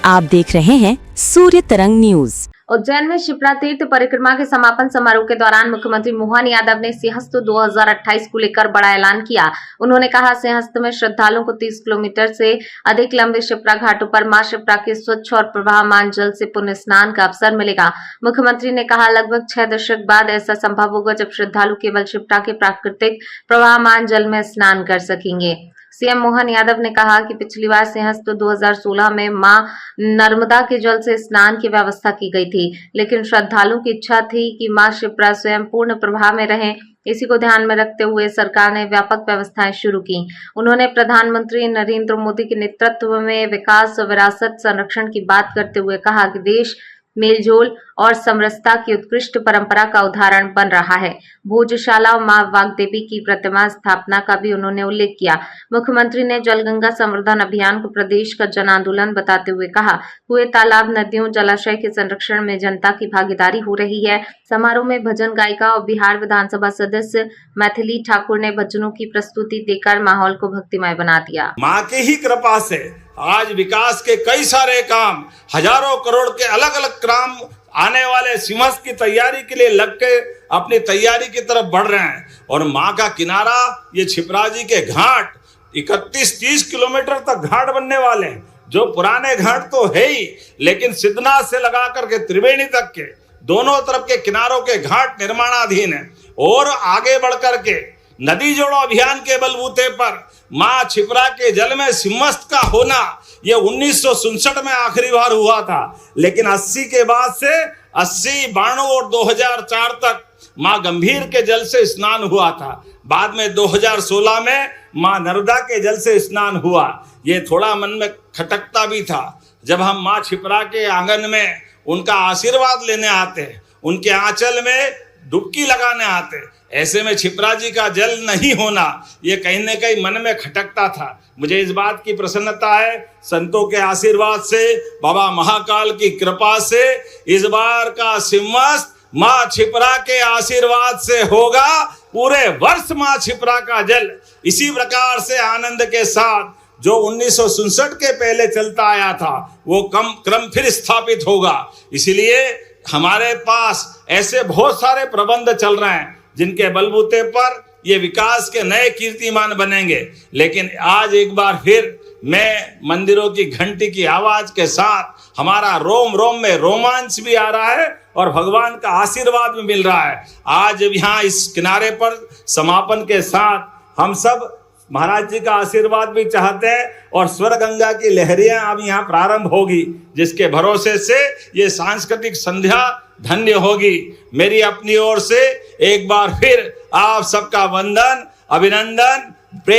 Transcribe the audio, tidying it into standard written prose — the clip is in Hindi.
आप देख रहे हैं सूर्य तरंग न्यूज। उज्जैन में शिप्रा तीर्थ परिक्रमा के समापन समारोह के दौरान मुख्यमंत्री मोहन यादव ने सिंहस्थ 2028 को लेकर बड़ा ऐलान किया। उन्होंने कहा, सिंहस्थ में श्रद्धालुओं को 30 किलोमीटर से अधिक लंबे शिप्रा घाटों पर मां शिप्रा के स्वच्छ और प्रवाहमान जल से पुण्य स्नान का अवसर मिलेगा। मुख्यमंत्री ने कहा, लगभग 6 दशक बाद ऐसा संभव होगा जब श्रद्धालु केवल शिप्रा के प्राकृतिक प्रवाहमान जल में स्नान कर सकेंगे। सीएम मोहन यादव ने कहा कि पिछली बार सिंहस्थ 2016 में मां नर्मदा के जल से स्नान की व्यवस्था की गई थी, लेकिन श्रद्धालुओं की इच्छा थी कि मां शिप्रा स्वयं पूर्ण प्रवाह में रहें। इसी को ध्यान में रखते हुए सरकार ने व्यापक व्यवस्थाएं शुरू की। उन्होंने प्रधानमंत्री नरेंद्र मोदी के नेतृत्व में विकास और विरासत संरक्षण की बात करते हुए कहा कि देश मेलजोल और समरसता की उत्कृष्ट परंपरा का उदाहरण बन रहा है। भोजशाला और मां वाग्देवी की प्रतिमा स्थापना का भी उन्होंने उल्लेख किया। मुख्यमंत्री ने जलगंगा संवर्धन अभियान को प्रदेश का जन आंदोलन बताते हुए कहा, कुएं, तालाब, नदियों, जलाशय के संरक्षण में जनता की भागीदारी हो रही है। समारोह में भजन गायिका और बिहार विधानसभा सदस्य मैथिली ठाकुर ने भजनों की प्रस्तुति देकर माहौल को भक्तिमय बना दिया। माँ की ही कृपा से आज विकास के कई सारे काम, हजारों करोड़ के अलग अलग काम आने वाले सिंहस्थ की तैयारी के लिए लग के अपनी तैयारी की तरफ बढ़ रहे हैं। और माँ का किनारा, ये छिपरा जी के घाट 31-30 किलोमीटर तक घाट बनने वाले हैं, जो पुराने घाट तो है ही, लेकिन सिद्धनाथ से लगा करके त्रिवेणी तक के दोनों तरफ के किनारों के घाट निर्माणाधीन है। और आगे बढ़ करके नदी जोड़ो अभियान के बलबूते पर मां छिपरा के जल में सिंहस्थ का होना, ये 1967 में आखिरी बार हुआ था, लेकिन 80 के बाद से 80, 92 और 2004 तक मां गंभीर के जल से स्नान हुआ था। बाद में 2016 में मां नर्मदा के जल से स्नान हुआ। ये थोड़ा मन में खटकता भी था जब हम मां छिपरा के आंगन में उनका आशीर्वाद लेने आते, उनके आंचल में डुबकी लगाने आते, ऐसे में छिपरा जी का जल नहीं होना, ये कहीं न कहीं मन में खटकता था। मुझे इस बात की प्रसन्नता है, संतों के आशीर्वाद से, बाबा महाकाल की कृपा से इस बार का सिंहस्थ मां छिपरा के आशीर्वाद से होगा। पूरे वर्ष मां छिपरा का जल इसी प्रकार से आनंद के साथ जो 1967 के पहले चलता आया था, वो क्रम फिर स्थापित होगा। इसलिए हमारे पास ऐसे बहुत सारे प्रबंध चल रहे हैं जिनके बलबूते पर ये विकास के नए कीर्तिमान बनेंगे। लेकिन आज एक बार फिर मैं मंदिरों की घंटी की आवाज के साथ हमारा रोम रोम में रोमांच भी आ रहा है और भगवान का आशीर्वाद भी मिल रहा है। आज यहाँ इस किनारे पर समापन के साथ हम सब महाराज जी का आशीर्वाद भी चाहते हैं और स्वर गंगा की लहरियां अब यहाँ प्रारंभ होगी, जिसके भरोसे से ये सांस्कृतिक संध्या धन्य होगी। मेरी अपनी ओर से एक बार फिर आप सबका वंदन, अभिनंदन